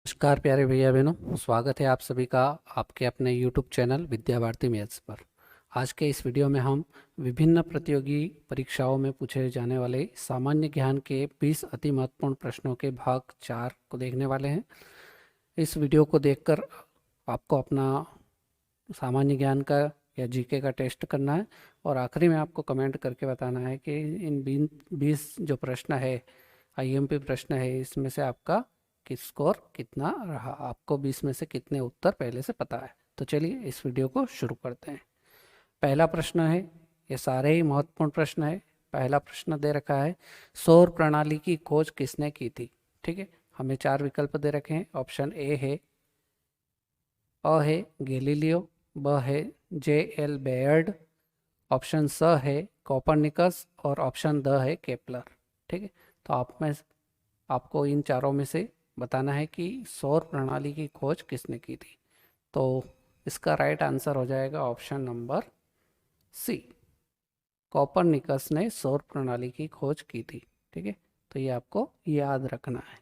नमस्कार प्यारे भैया बहनों, स्वागत है आप सभी का आपके अपने YouTube channel Vidya Bharati maths पर। आज के इस वीडियो में हम विभिन्न प्रतियोगी परीक्षाओं में पूछे जाने वाले सामान्य ज्ञान के 20 अति महत्वपूर्ण प्रश्नों के भाग 4 को देखने वाले हैं। इस वीडियो को देखकर आपको अपना सामान्य ज्ञान का या जीके का टेस्ट करना है और आखिरी में आपको कमेंट करके बताना है कि इन 20 जो प्रश्न है, आईएमपी प्रश्न है, इसमें से आपका स्कोर कितना रहा, आपको 20 में से कितने उत्तर पहले से पता है। तो चलिए इस वीडियो को शुरू करते हैं। पहला प्रश्न है, ये सारे ही महत्वपूर्ण प्रश्न है। पहला प्रश्न दे रखा है, सौर प्रणाली की खोज किसने की थी। ठीक है, हमें 4 विकल्प दे रखे हैं। ऑप्शन ए है गैलीलियो, ब है J.L. बेयर्ड, ऑप्शन स है कोपरनिकस और ऑप्शन द है केपलर। ठीक है, तो आपको इन चारों में से बताना है कि सौर प्रणाली की खोज किसने की थी। तो इसका राइट आंसर हो जाएगा ऑप्शन नंबर सी, कोपरनिकस ने सौर प्रणाली की खोज की थी। ठीक है, तो ये आपको याद रखना है।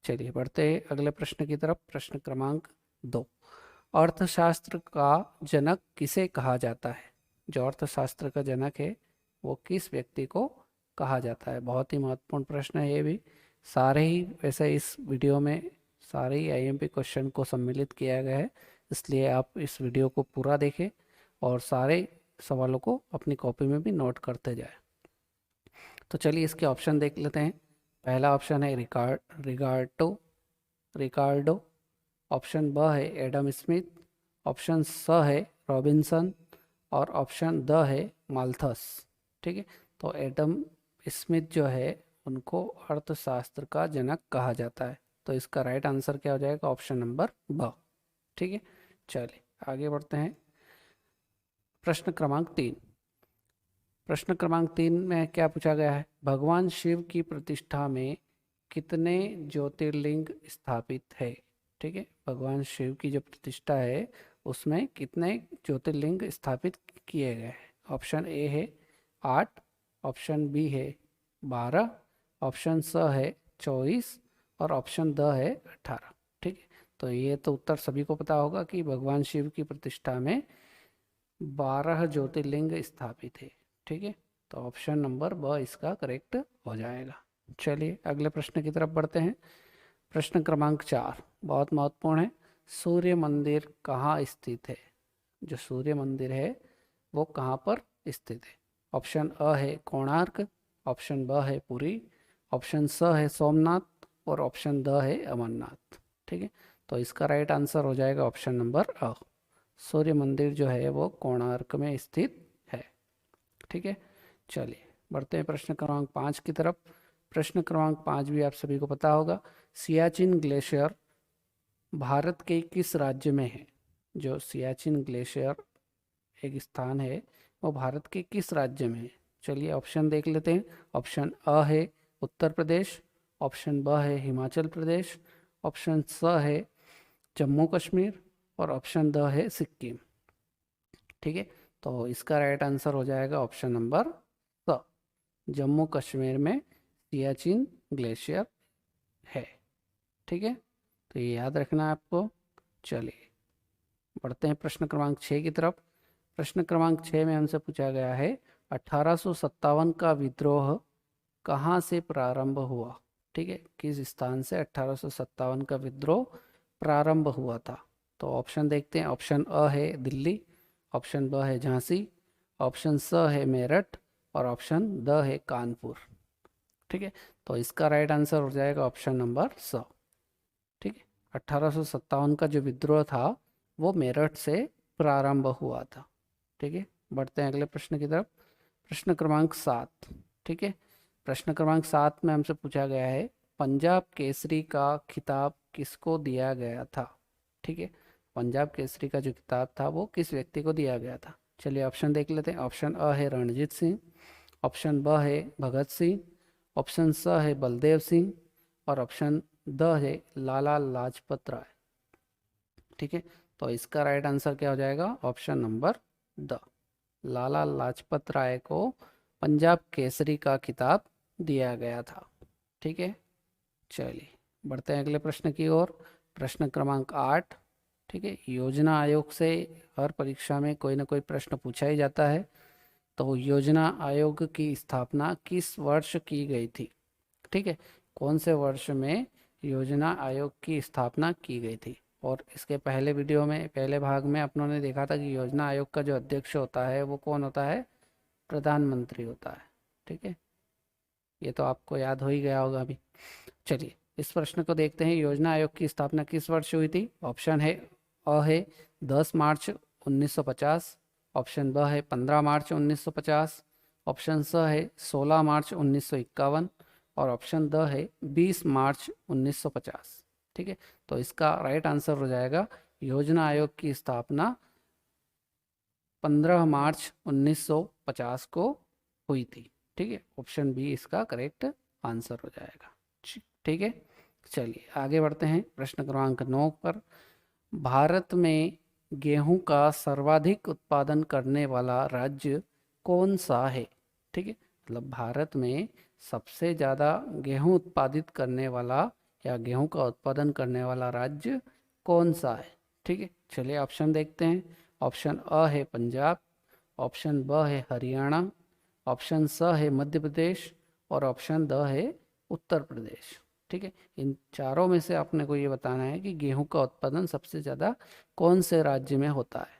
चलिए बढ़ते हैं अगले प्रश्न की तरफ। प्रश्न क्रमांक 2, अर्थशास्त्र का जनक किसे कहा जाता है। जो अर्थशास्त्र का जनक है वो किस व्यक्ति को कहा जाता है। बहुत ही महत्वपूर्ण प्रश्न है ये भी। सारे ही वैसे इस वीडियो में सारे ही आईएमपी क्वेश्चन को सम्मिलित किया गया है, इसलिए आप इस वीडियो को पूरा देखें और सारे सवालों को अपनी कॉपी में भी नोट करते जाए। तो चलिए इसके ऑप्शन देख लेते हैं। पहला ऑप्शन है रिकार्डो, ऑप्शन ब है एडम स्मिथ, ऑप्शन स है रॉबिन्सन और ऑप्शन द है माल्थस। ठीक है, तो एडम स्मिथ जो है उनको अर्थशास्त्र का जनक कहा जाता है। तो इसका राइट आंसर क्या हो जाएगा, ऑप्शन नंबर ब। ठीक है, चलिए आगे बढ़ते हैं। प्रश्न क्रमांक 3, प्रश्न क्रमांक 3 में क्या पूछा गया है, भगवान शिव की प्रतिष्ठा में कितने ज्योतिर्लिंग स्थापित है। ठीक है, भगवान शिव की जो प्रतिष्ठा है उसमें कितने ज्योतिर्लिंग स्थापित किए गए हैं। ऑप्शन ए है 8, ऑप्शन बी है 12, ऑप्शन स है 24 और ऑप्शन द है 18। ठीक है, तो ये तो उत्तर सभी को पता होगा कि भगवान शिव की प्रतिष्ठा में 12 ज्योतिर्लिंग स्थापित है। ठीक है, तो ऑप्शन नंबर ब इसका करेक्ट हो जाएगा। चलिए अगले प्रश्न की तरफ बढ़ते हैं। प्रश्न क्रमांक 4 बहुत महत्वपूर्ण है, सूर्य मंदिर कहाँ स्थित है। जो सूर्य मंदिर है वो कहाँ पर स्थित है। ऑप्शन अ है कोणार्क, ऑप्शन ब है पुरी, ऑप्शन स है सोमनाथ और ऑप्शन द है अमरनाथ। ठीक है, तो इसका राइट आंसर हो जाएगा ऑप्शन नंबर अ, सूर्य मंदिर जो है वो कोणार्क में स्थित है। ठीक है, चलिए बढ़ते हैं प्रश्न क्रमांक 5 की तरफ। प्रश्न क्रमांक 5 भी आप सभी को पता होगा, सियाचिन ग्लेशियर भारत के किस राज्य में है। जो सियाचिन ग्लेशियर एक स्थान है वो भारत के किस राज्य में है। चलिए ऑप्शन देख लेते हैं। ऑप्शन अ है उत्तर प्रदेश, ऑप्शन ब है हिमाचल प्रदेश, ऑप्शन स है जम्मू कश्मीर और ऑप्शन द है सिक्किम। ठीक है, तो इसका राइट आंसर हो जाएगा ऑप्शन नंबर स, जम्मू कश्मीर में सियाचिन ग्लेशियर है। ठीक है, तो ये याद रखना है आपको। चलिए बढ़ते हैं प्रश्न क्रमांक 6 की तरफ। प्रश्न क्रमांक 6 में हमसे पूछा गया है, 1857 का विद्रोह कहाँ से प्रारंभ हुआ। ठीक है, किस स्थान से 1857 का विद्रोह प्रारंभ हुआ था। तो ऑप्शन देखते हैं। ऑप्शन अ है दिल्ली, ऑप्शन ब है झांसी, ऑप्शन स है मेरठ और ऑप्शन द है कानपुर। ठीक है, तो इसका राइट आंसर हो जाएगा ऑप्शन नंबर स। ठीक है, 1857 का जो विद्रोह था वो मेरठ से प्रारंभ हुआ था। ठीक है, बढ़ते हैं अगले प्रश्न की तरफ। प्रश्न क्रमांक 7। ठीक है, प्रश्न क्रमांक 7 में हमसे पूछा गया है, पंजाब केसरी का खिताब किसको दिया गया था। ठीक है, पंजाब केसरी का जो खिताब था वो किस व्यक्ति को दिया गया था। चलिए ऑप्शन देख लेते हैं। ऑप्शन अ है रणजीत सिंह, ऑप्शन ब है भगत सिंह, ऑप्शन स है बलदेव सिंह और ऑप्शन द है लाला लाजपत राय। ठीक है, तो इसका राइट आंसर क्या हो जाएगा, option number the, Lala Lajpat Rai को पंजाब केसरी का खिताब दिया गया था। ठीक है, चलिए बढ़ते हैं अगले प्रश्न की ओर। प्रश्न क्रमांक 8, ठीक है, योजना आयोग से हर परीक्षा में कोई ना कोई प्रश्न पूछा ही जाता है। तो योजना आयोग की स्थापना किस वर्ष की गई थी? ठीक है, कौन से वर्ष में योजना आयोग की स्थापना की गई थी? और इसके पहले वीडियो में, पहले भाग में अपनों ने देखा था कि योजना आयोग का जो अध्यक्ष होता है वो कौन होता है? प्रधानमंत्री होता है। ठीक है, ये तो आपको याद हो ही गया होगा अभी। चलिए इस प्रश्न को देखते हैं। योजना आयोग की स्थापना किस वर्ष हुई थी? ऑप्शन है अ है 10 मार्च 1950, ऑप्शन ब है 15 मार्च 1950, ऑप्शन स है 16 मार्च 1951 और ऑप्शन द है 20 मार्च 1950। ठीक है, तो इसका राइट आंसर हो जाएगा योजना आयोग की स्थापना 15 मार्च 1950 को हुई थी। ठीक है, ऑप्शन बी इसका करेक्ट आंसर हो जाएगा। ठीक है, चलिए आगे बढ़ते हैं प्रश्न क्रमांक 9 पर। भारत में गेहूं का सर्वाधिक उत्पादन करने वाला राज्य कौन सा है? ठीक है, मतलब भारत में सबसे ज़्यादा गेहूं उत्पादित करने वाला या गेहूं का उत्पादन करने वाला राज्य कौन सा है? ठीक है, चलिए ऑप्शन देखते हैं। ऑप्शन अ है पंजाब, ऑप्शन ब है हरियाणा, ऑप्शन स है मध्य प्रदेश और ऑप्शन द है उत्तर प्रदेश। ठीक है, इन चारों में से आपने को ये बताना है कि गेहूं का उत्पादन सबसे ज़्यादा कौन से राज्य में होता है।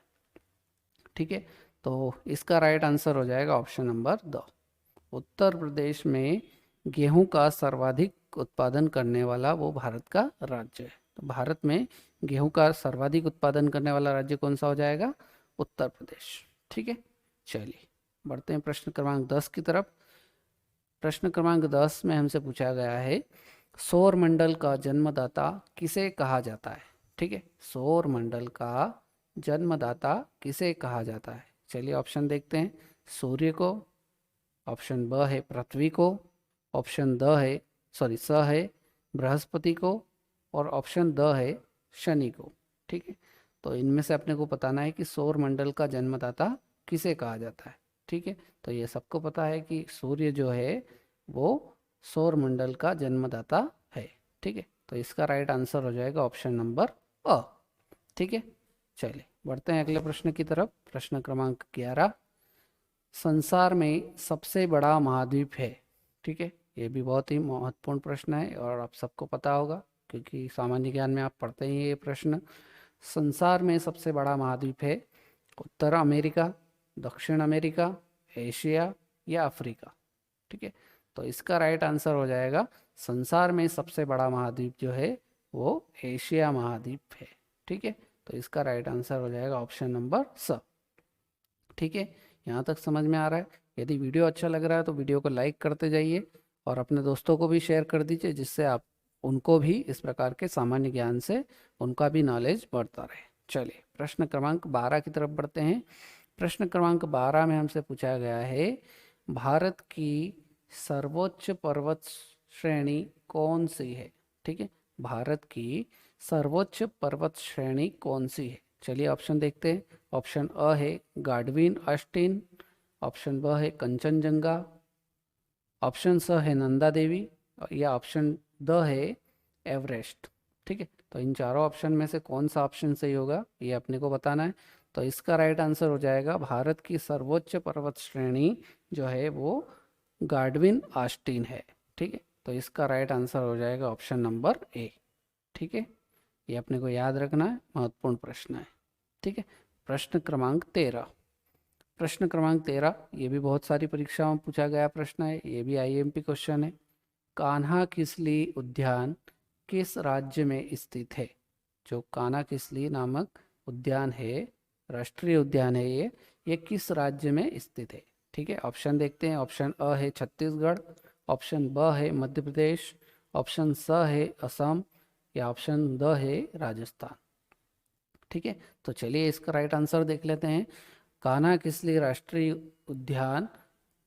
ठीक है, तो इसका राइट आंसर हो जाएगा option number the, Uttar Pradesh में गेहूं का सर्वाधिक उत्पादन करने वाला वो भारत का राज्य है। तो भारत में गेहूं का सर्वाधिक उत्पादन करने वाला राज्य कौन सा हो जाएगा? उत्तर प्रदेश। ठीक है, चलिए बढ़ते हैं प्रश्न क्रमांक 10 की तरफ। प्रश्न क्रमांक 10 में हमसे पूछा गया है सौर मंडल का जन्मदाता किसे कहा जाता है? ठीक है, सौर मंडल का जन्मदाता किसे कहा जाता है? चलिए ऑप्शन देखते हैं। सूर्य को, ऑप्शन ब है पृथ्वी को, ऑप्शन स है बृहस्पति को और ऑप्शन द है शनि को। ठीक है, तो इनमें से अपने को बताना है कि सौर मंडल का जन्मदाता किसे कहा जाता है। ठीक है, तो ये सबको पता है कि सूर्य जो है वो सौर मंडल का जन्मदाता है। ठीक है, तो इसका राइट आंसर हो जाएगा ऑप्शन नंबर अ। ठीक है, चलिए बढ़ते हैं अगले प्रश्न की तरफ। प्रश्न क्रमांक 11, संसार में सबसे बड़ा महाद्वीप है? ठीक है, ये भी बहुत ही महत्वपूर्ण प्रश्न है और आप सबको पता होगा क्योंकि सामान्य ज्ञान में आप पढ़ते ही हैं ये प्रश्न। संसार में सबसे बड़ा महाद्वीप है उत्तर अमेरिका, दक्षिण अमेरिका, एशिया या अफ्रीका? ठीक है, तो इसका राइट आंसर हो जाएगा संसार में सबसे बड़ा महाद्वीप जो है वो एशिया महाद्वीप है। ठीक है, तो इसका राइट आंसर हो जाएगा ऑप्शन नंबर स। ठीक है, यहाँ तक समझ में आ रहा है? यदि वीडियो अच्छा लग रहा है तो वीडियो को लाइक करते जाइए और अपने दोस्तों को भी शेयर कर दीजिए जिससे आप उनको भी इस प्रकार के सामान्य ज्ञान से उनका भी नॉलेज बढ़ता रहे। चलिए प्रश्न क्रमांक 12 की तरफ बढ़ते हैं। प्रश्न क्रमांक 12 में हमसे पूछा गया है भारत की सर्वोच्च पर्वत श्रेणी कौन सी है? ठीक है, भारत की सर्वोच्च पर्वत श्रेणी कौन सी है? चलिए ऑप्शन देखते हैं। ऑप्शन अ है गाडविन ऑस्टिन, ऑप्शन ब है कंचनजंगा, ऑप्शन स है नंदा देवी या ऑप्शन द है एवरेस्ट। ठीक है, तो इन चारों ऑप्शन में से कौन सा ऑप्शन सही होगा ये अपने को बताना है। तो इसका राइट आंसर हो जाएगा भारत की सर्वोच्च पर्वत श्रेणी जो है वो गाडविन ऑस्टिन है। ठीक है, तो इसका राइट आंसर हो जाएगा ऑप्शन नंबर ए। ठीक है, ये अपने को याद रखना है, महत्वपूर्ण प्रश्न है। ठीक है, प्रश्न क्रमांक 13। प्रश्न क्रमांक 13 ये भी बहुत सारी परीक्षाओं में पूछा गया प्रश्न है, ये भी आईएमपी क्वेश्चन है। कान्हा किसली उद्यान किस राज्य में स्थित है? जो कान्हा किसली नामक उद्यान है, राष्ट्रीय उद्यान है, ये किस राज्य में स्थित है? ठीक है, ऑप्शन देखते हैं। ऑप्शन अ है छत्तीसगढ़, ऑप्शन ब है मध्य प्रदेश, ऑप्शन स है असम या ऑप्शन द है राजस्थान। ठीक है, तो चलिए इसका राइट आंसर देख लेते हैं। कान्हा किसली राष्ट्रीय उद्यान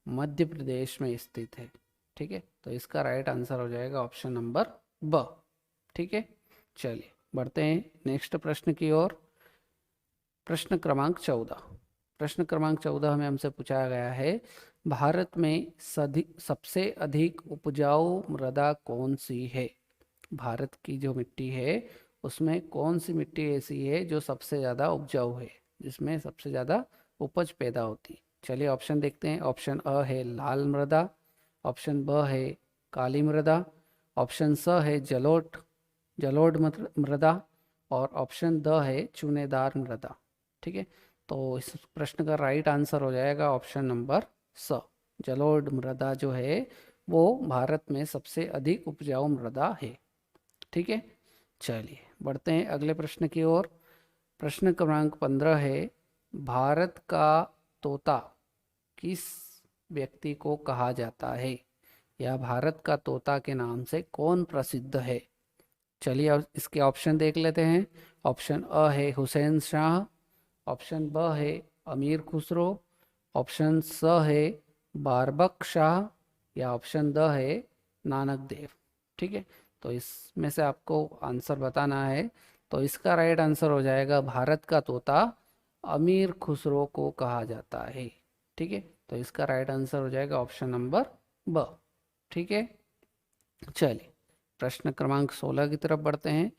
मध्य प्रदेश में स्थित है। ठीक है, तो इसका राइट आंसर हो जाएगा ऑप्शन नंबर ब। ठीक है, चलिए बढ़ते हैं नेक्स्ट प्रश्न की ओर। प्रश्न क्रमांक 14। प्रश्न क्रमांक 14 में हमसे पूछा गया है भारत में सबसे अधिक उपजाऊ मृदा कौन सी है? भारत की जो मिट्टी है उसमें कौन सी मिट्टी ऐसी है जो सबसे ज़्यादा उपजाऊ है, जिसमें सबसे ज़्यादा उपज पैदा होती है। चलिए ऑप्शन देखते हैं। ऑप्शन अ है लाल मृदा, ऑप्शन ब है काली मृदा, ऑप्शन स है जलोढ़ मृदा, और ऑप्शन द है चूनेदार मृदा। ठीक है, तो इस प्रश्न का राइट आंसर हो जाएगा ऑप्शन नंबर स। जलोढ़ मृदा जो है वो भारत में सबसे अधिक उपजाऊ मृदा है। ठीक है, चलिए बढ़ते हैं अगले प्रश्न की ओर। प्रश्न क्रमांक 15 है, भारत का तोता किस व्यक्ति को कहा जाता है, या भारत का तोता के नाम से कौन प्रसिद्ध है। चलिए अब इसके ऑप्शन देख लेते हैं। ऑप्शन अ है हुसैन शाह, ऑप्शन ब है अमीर खुसरो, ऑप्शन स है बारबक शाह, या ऑप्शन द है नानक देव। ठीक है, तो इसमें से आपको आंसर बताना है। तो इसका राइट आंसर हो जाएगा भारत का तोता अमीर खुसरो को कहा जाता है। ठीक है, तो इसका राइट आंसर हो जाएगा ऑप्शन नंबर ब। ठीक है, चलिए प्रश्न क्रमांक 16 की तरफ बढ़ते हैं।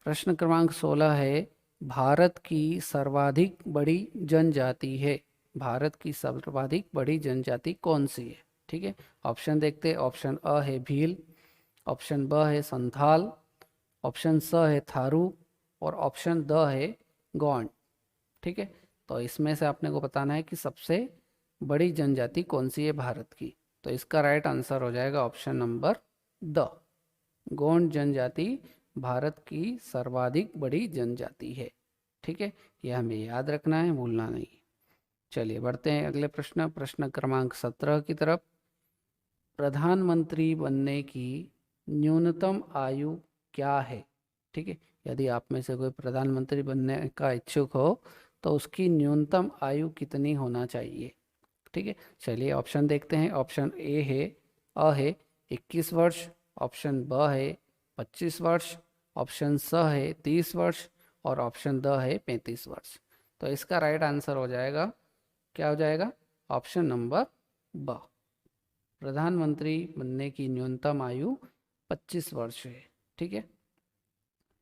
प्रश्न क्रमांक 16 है, भारत की सर्वाधिक बड़ी जनजाति है, भारत की सर्वाधिक बड़ी जनजाति कौन सी है। ठीक है, ऑप्शन देखते हैं। ऑप्शन अ है भील, ऑप्शन ब है संथाल, ऑप्शन स है थारू, और ऑप्शन द है गौंड। ठीक है, तो इसमें से आपने को बताना है कि सबसे बड़ी जनजाति कौन सी है भारत की। तो इसका राइट आंसर हो जाएगा ऑप्शन नंबर द, गौंड जनजाति भारत की सर्वाधिक बड़ी जनजाति है। ठीक है, यह हमें याद रखना है, भूलना नहीं। चलिए बढ़ते हैं अगले प्रश्न, प्रश्न क्रमांक 17 की तरफ। प्रधानमंत्री बनने की न्यूनतम आयु क्या है। ठीक है, यदि आप में से कोई प्रधानमंत्री बनने का इच्छुक हो तो उसकी न्यूनतम आयु कितनी होना चाहिए। ठीक है, चलिए ऑप्शन देखते हैं। ऑप्शन ए है अ है 21 वर्ष, ऑप्शन ब है 25 वर्ष, ऑप्शन स है 30 वर्ष, और ऑप्शन द है 35 वर्ष। तो इसका राइट आंसर हो जाएगा, क्या हो जाएगा, ऑप्शन नंबर ब। प्रधानमंत्री बनने की न्यूनतम आयु 25 वर्ष है। ठीक है,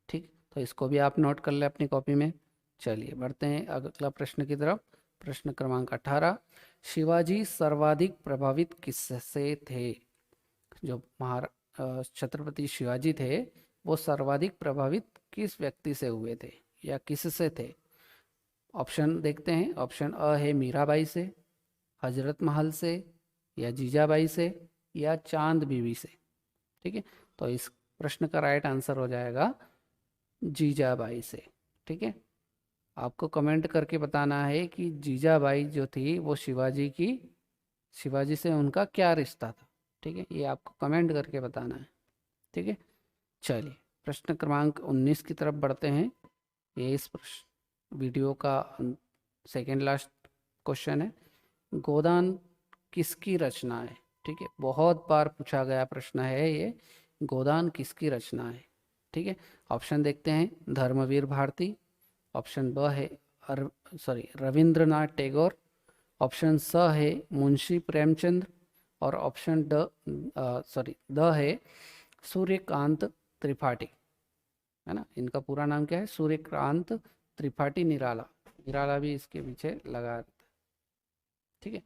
ठीक, तो इसको भी आप नोट कर ले अपनी कॉपी में। चलिए बढ़ते हैं अगला प्रश्न की तरफ। प्रश्न क्रमांक 18, शिवाजी सर्वाधिक प्रभावित किससे थे। जो छत्रपति शिवाजी थे वो सर्वाधिक प्रभावित किस व्यक्ति से हुए थे या किससे थे। ऑप्शन देखते हैं। ऑप्शन अ है मीराबाई से, हजरत महल से, या जीजाबाई से, या चांद बीवी से। ठीक है, तो इस प्रश्न का राइट आंसर हो जाएगा जीजाबाई से। ठीक है, आपको कमेंट करके बताना है कि जीजाबाई जो थी वो शिवाजी से उनका क्या रिश्ता था। ठीक है, ये आपको कमेंट करके बताना है। ठीक है, चलिए प्रश्न क्रमांक 19 की तरफ बढ़ते हैं। ये इस वीडियो का सेकेंड लास्ट क्वेश्चन है। गोदान किसकी रचना है। ठीक है, बहुत बार पूछा गया प्रश्न है ये, गोदान किसकी रचना है। ठीक है, ऑप्शन देखते हैं। धर्मवीर भारती, ऑप्शन ब है रविंद्रनाथ टैगोर, ऑप्शन स है मुंशी प्रेमचंद, और ऑप्शन द है सूर्यकांत त्रिपाठी। है ना, इनका पूरा नाम क्या है, सूर्यकांत त्रिपाठी निराला। निराला भी इसके पीछे लगा रहता है। ठीक है,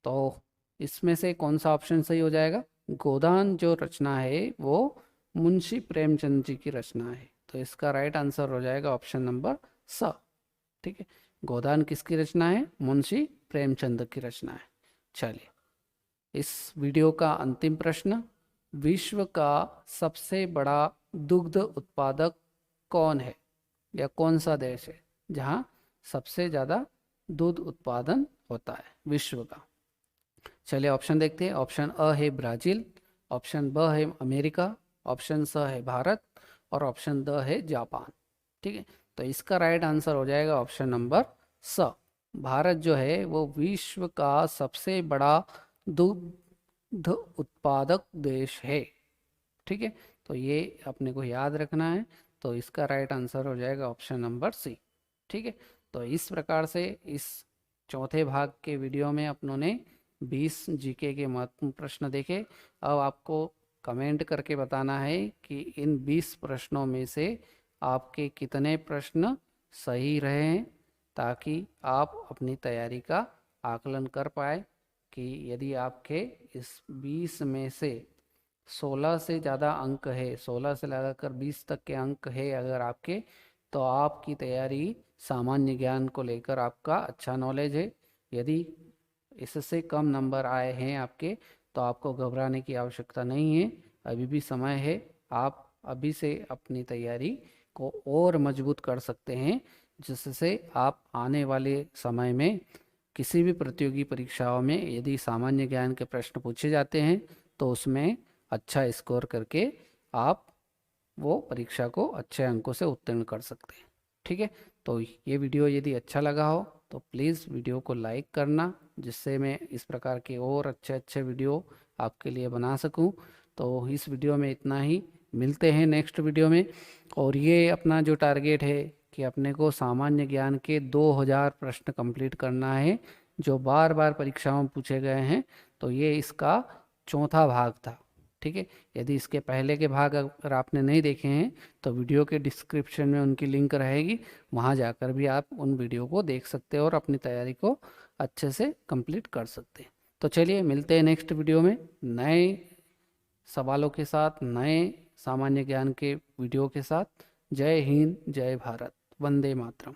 तो इसमें से कौन सा ऑप्शन सही हो जाएगा। गोदान जो रचना है वो मुंशी प्रेमचंद जी की रचना है, तो इसका राइट आंसर हो जाएगा ऑप्शन नंबर स। ठीक है, गोदान किसकी रचना है, मुंशी प्रेमचंद की रचना है। चलिए इस वीडियो का अंतिम प्रश्न, विश्व का सबसे बड़ा दुग्ध उत्पादक कौन है, या कौन सा देश है जहां सबसे ज़्यादा दूध उत्पादन होता है विश्व का। चलिए ऑप्शन देखते हैं। ऑप्शन अ है ब्राज़ील, ऑप्शन ब है अमेरिका, ऑप्शन स है भारत, और ऑप्शन द है जापान। ठीक है, तो इसका राइट आंसर हो जाएगा ऑप्शन नंबर स। भारत जो है वो विश्व का सबसे बड़ा दुग्ध उत्पादक देश है। ठीक है, तो ये अपने को याद रखना है, तो इसका राइट आंसर हो जाएगा ऑप्शन नंबर सी। ठीक है, तो इस प्रकार से इस चौथे भाग के वीडियो में अपनों ने 20 जीके के महत्वपूर्ण प्रश्न देखे। अब आपको कमेंट करके बताना है कि इन 20 प्रश्नों में से आपके कितने प्रश्न सही रहे हैं, ताकि आप अपनी तैयारी का आकलन कर पाए कि यदि आपके इस 20 में से 16 से ज़्यादा अंक है, 16 से लगाकर 20 तक के अंक है अगर आपके, तो आपकी तैयारी सामान्य ज्ञान को लेकर आपका अच्छा नॉलेज है। यदि इससे कम नंबर आए हैं आपके, तो आपको घबराने की आवश्यकता नहीं है, अभी भी समय है। आप अभी से अपनी तैयारी को और मजबूत कर सकते हैं, जिससे आप आने वाले समय में किसी भी प्रतियोगी परीक्षाओं में यदि सामान्य ज्ञान के प्रश्न पूछे जाते हैं तो उसमें अच्छा स्कोर करके आप वो परीक्षा को अच्छे अंकों से उत्तीर्ण कर सकते हैं। ठीक है, तो ये वीडियो यदि अच्छा लगा हो तो प्लीज़ वीडियो को लाइक करना, जिससे मैं इस प्रकार के और अच्छे अच्छे वीडियो आपके लिए बना सकूं। तो इस वीडियो में इतना ही, मिलते हैं नेक्स्ट वीडियो में। और ये अपना जो टारगेट है कि अपने को सामान्य ज्ञान के 2000 प्रश्न कंप्लीट करना है, जो बार बार परीक्षाओं में पूछे गए हैं। तो ये इसका चौथा भाग था। ठीक है, यदि इसके पहले के भाग अगर आपने नहीं देखे हैं तो वीडियो के डिस्क्रिप्शन में उनकी लिंक रहेगी, वहाँ जाकर भी आप उन वीडियो को देख सकते हैं और अपनी तैयारी को अच्छे से कंप्लीट कर सकते हैं। तो चलिए मिलते हैं नेक्स्ट वीडियो में नए सवालों के साथ, नए सामान्य ज्ञान के वीडियो के साथ। जय हिंद, जय भारत, वंदे मातरम।